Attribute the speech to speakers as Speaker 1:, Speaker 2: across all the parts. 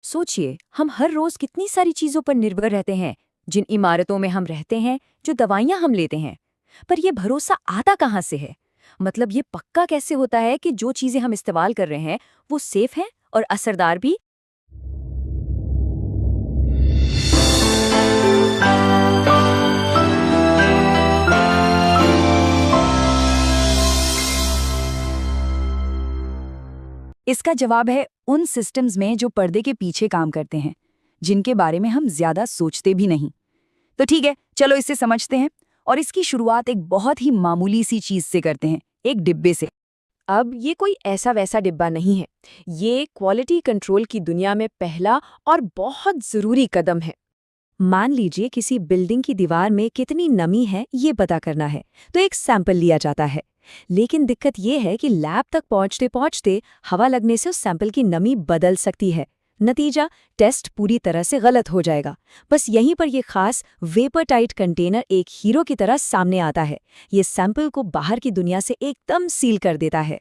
Speaker 1: सोचिए, हम हर रोज कितनी सारी चीजों पर निर्भर रहते हैं, जिन इमारतों में हम रहते हैं, जो दवाइयां हम लेते हैं। पर यह भरोसा आता कहाँ से है? मतलब ये पक्का कैसे होता है कि जो चीजें हम इस्तेमाल कर रहे हैं वो सेफ हैं और असरदार भी? इसका जवाब है उन सिस्टम्स में जो पर्दे के पीछे काम करते हैं, जिनके बारे में हम ज्यादा सोचते भी नहीं। तो ठीक है, चलो इसे समझते हैं। और इसकी शुरुआत एक बहुत ही मामूली सी चीज से करते हैं, एक डिब्बे से।
Speaker 2: अब ये कोई ऐसा वैसा डिब्बा नहीं है। ये क्वालिटी कंट्रोल की दुनिया में पहला और बहुत ज़रूरी कदम है।
Speaker 1: मान लीजिए किसी बिल्डिंग की दीवार में कितनी नमी है ये पता करना है, तो एक सैंपल लिया जाता है। लेकिन दिक्कत ये है कि लैब तक पहुंचते पहुंचते हवा लगने से उस सैंपल की नमी बदल सकती है। नतीजा, टेस्ट पूरी तरह से गलत हो जाएगा। बस यहीं पर यह खास वेपर टाइट कंटेनर एक हीरो की तरह सामने आता है। ये सैंपल को बाहर की दुनिया से एकदम सील कर देता है।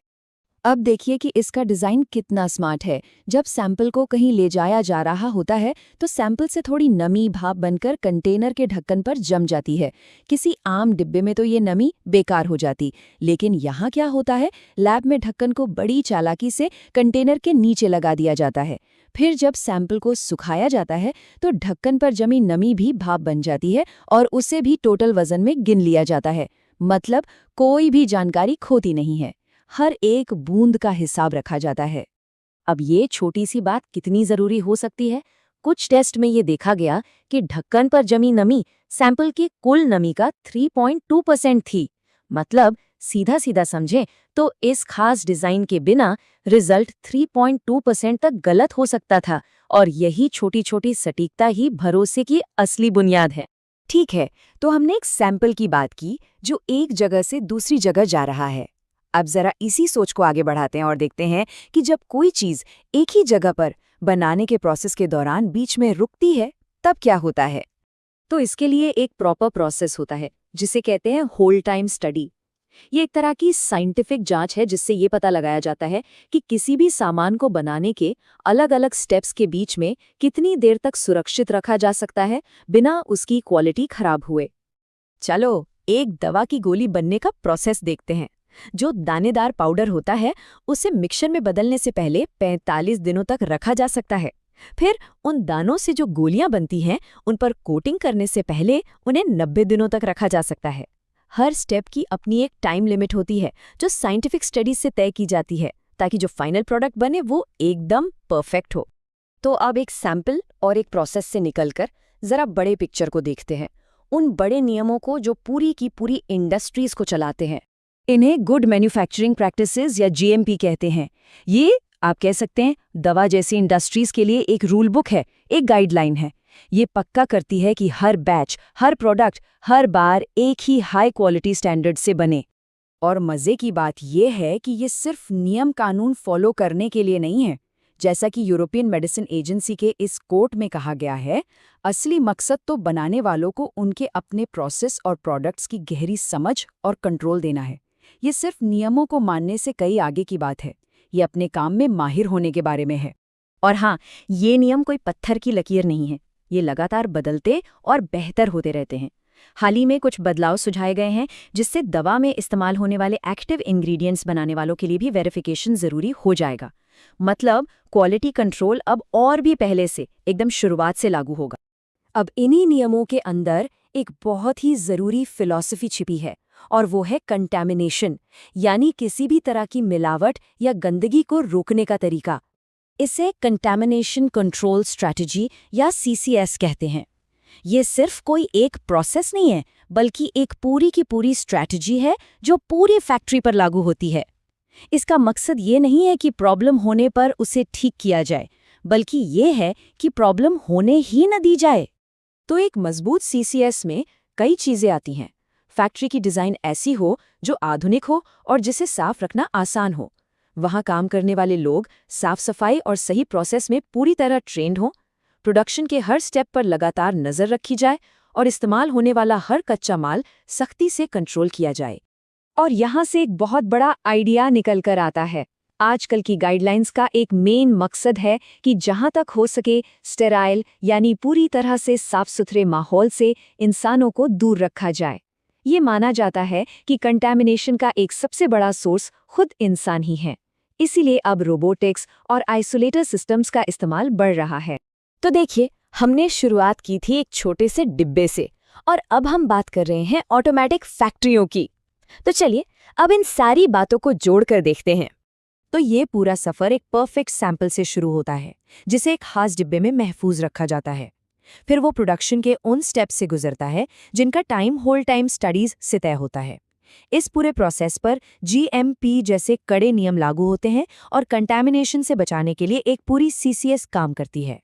Speaker 1: अब देखिए कि इसका डिज़ाइन कितना स्मार्ट है। जब सैंपल को कहीं ले जाया जा रहा होता है तो सैंपल से थोड़ी नमी भाप बनकर कंटेनर के ढक्कन पर जम जाती है। किसी आम डिब्बे में तो ये नमी बेकार हो जाती, लेकिन यहाँ क्या होता है, लैब में ढक्कन को बड़ी चालाकी से कंटेनर के नीचे लगा दिया जाता है। फिर जब सैंपल को सुखाया जाता है तो ढक्कन पर जमी नमी भी भाप बन जाती है और उसे भी टोटल वजन में गिन लिया जाता है। मतलब कोई भी जानकारी खोती नहीं है, हर एक बूंद का हिसाब रखा जाता है। अब ये छोटी सी बात कितनी जरूरी हो सकती है? कुछ टेस्ट में ये देखा गया कि ढक्कन पर जमी नमी सैंपल की कुल नमी का 3.2% थी। मतलब सीधा सीधा समझें तो इस खास डिजाइन के बिना रिजल्ट 3.2% तक गलत हो सकता था। और यही छोटी छोटी सटीकता ही भरोसे की असली बुनियाद है। ठीक है, तो हमने एक सैंपल की बात की जो एक जगह से दूसरी जगह जा रहा है। अब जरा इसी सोच को आगे बढ़ाते हैं और देखते हैं कि जब कोई चीज एक ही जगह पर बनाने के प्रोसेस के दौरान बीच में रुकती है तब क्या होता है। तो इसके लिए एक प्रॉपर प्रोसेस होता है जिसे कहते हैं होल्ड टाइम स्टडी। ये एक तरह की साइंटिफिक जांच है जिससे ये पता लगाया जाता है कि किसी भी सामान को बनाने के अलग अलग स्टेप्स के बीच में कितनी देर तक सुरक्षित रखा जा सकता है बिना उसकी क्वालिटी खराब हुए। चलो एक दवा की गोली बनने का प्रोसेस देखते हैं। जो दानेदार पाउडर होता है उसे मिक्सर में बदलने से पहले 45 दिनों तक रखा जा सकता है। फिर उन दानों से जो गोलियां बनती हैं उन पर कोटिंग करने से पहले उन्हें 90 दिनों तक रखा जा सकता है। हर स्टेप की अपनी एक टाइम लिमिट होती है जो साइंटिफिक स्टडीज से तय की जाती है, ताकि जो फाइनल प्रोडक्ट बने वो एकदम परफेक्ट हो। तो अब एक सैंपल और एक प्रोसेस से निकलकर जरा बड़े पिक्चर को देखते हैं, उन बड़े नियमों को जो पूरी की पूरी इंडस्ट्रीज को चलाते हैं। इन्हें गुड मैन्युफैक्चरिंग प्रैक्टिसेस या जीएमपी कहते हैं। ये आप कह सकते हैं दवा जैसी इंडस्ट्रीज के लिए एक रूल बुक है, एक गाइडलाइन है। ये पक्का करती है कि हर बैच, हर प्रोडक्ट, हर बार एक ही हाई क्वालिटी स्टैंडर्ड से बने। और मजे की बात यह है कि ये सिर्फ नियम कानून फॉलो करने के लिए नहीं है। जैसा कि यूरोपियन मेडिसिन एजेंसी के इस कोर्ट में कहा गया है, असली मकसद तो बनाने वालों को उनके अपने प्रोसेस और प्रोडक्ट्स की गहरी समझ और कंट्रोल देना है। ये सिर्फ नियमों को मानने से कई आगे की बात है, ये अपने काम में माहिर होने के बारे में है। और हाँ, ये नियम कोई पत्थर की लकीर नहीं है, ये लगातार बदलते और बेहतर होते रहते हैं। हाल ही में कुछ बदलाव सुझाए गए हैं जिससे दवा में इस्तेमाल होने वाले एक्टिव इंग्रेडिएंट्स बनाने वालों के लिए भी वेरिफिकेशन जरूरी हो जाएगा। मतलब क्वालिटी कंट्रोल अब और भी पहले से एकदम शुरुआत से लागू होगा। अब इन्हीं नियमों के अंदर एक बहुत ही जरूरी फिलॉसफी छिपी है, और वो है कंटैमिनेशन, यानी किसी भी तरह की मिलावट या गंदगी को रोकने का तरीका। इसे कंटैमिनेशन कंट्रोल स्ट्रैटेजी या सीसीएस कहते हैं। ये सिर्फ कोई एक प्रोसेस नहीं है, बल्कि एक पूरी की पूरी स्ट्रैटेजी है जो पूरी फैक्ट्री पर लागू होती है। इसका मकसद ये नहीं है कि प्रॉब्लम होने पर उसे ठीक किया जाए, बल्कि ये है कि प्रॉब्लम होने ही न दी जाए। तो एक मजबूत सीसीएस में कई चीजें आती हैं। फैक्ट्री की डिज़ाइन ऐसी हो जो आधुनिक हो और जिसे साफ रखना आसान हो। वहाँ काम करने वाले लोग साफ सफाई और सही प्रोसेस में पूरी तरह ट्रेंड हों। प्रोडक्शन के हर स्टेप पर लगातार नज़र रखी जाए और इस्तेमाल होने वाला हर कच्चा माल सख्ती से कंट्रोल किया जाए। और यहाँ से एक बहुत बड़ा आइडिया निकल कर आता है।
Speaker 2: आजकल की गाइडलाइंस का एक मेन मकसद है कि जहां तक हो सके स्टेराइल यानी पूरी तरह से साफ सुथरे माहौल से इंसानों को दूर रखा जाए। ये माना जाता है कि कंटैमिनेशन का एक सबसे बड़ा सोर्स खुद इंसान ही है। इसीलिए अब रोबोटिक्स और आइसोलेटर सिस्टम्स का इस्तेमाल बढ़ रहा है। तो देखिए, हमने शुरुआत की थी एक छोटे से डिब्बे से और अब हम बात कर रहे हैं ऑटोमेटिक फैक्ट्रियों की। तो चलिए अब इन सारी बातों को जोड़कर देखते हैं।
Speaker 1: तो ये पूरा सफ़र एक परफेक्ट सैंपल से शुरू होता है, जिसे एक खास डिब्बे में महफूज रखा जाता है। फिर वो प्रोडक्शन के उन स्टेप्स से गुजरता है जिनका टाइम होल्ड टाइम स्टडीज से तय होता है। इस पूरे प्रोसेस पर GMP जैसे कड़े नियम लागू होते हैं और कंटैमिनेशन से बचाने के लिए एक पूरी CCS काम करती है।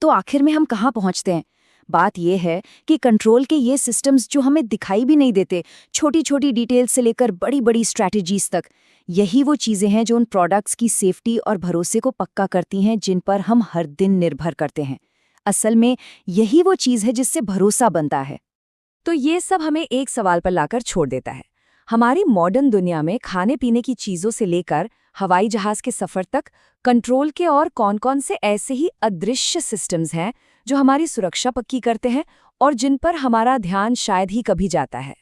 Speaker 2: तो आखिर में हम कहाँ पहुँचते हैं? बात यह है कि कंट्रोल के ये सिस्टम्स जो हमें दिखाई भी नहीं देते, छोटी छोटी डिटेल्स से लेकर बड़ी बड़ी स्ट्रैटेजीज तक, यही वो चीज़ें हैं जो उन प्रोडक्ट्स की सेफ्टी और भरोसे को पक्का करती हैं जिन पर हम हर दिन निर्भर करते हैं। असल में यही वो चीज़ है जिससे भरोसा बनता है।
Speaker 1: तो ये सब हमें एक सवाल पर लाकर छोड़ देता है। हमारी मॉडर्न दुनिया में खाने पीने की चीज़ों से लेकर हवाई जहाज़ के सफ़र तक कंट्रोल के और कौन-कौन से ऐसे ही अदृश्य सिस्टम्स हैं जो हमारी सुरक्षा पक्की करते हैं और जिन पर हमारा ध्यान शायद ही कभी जाता है।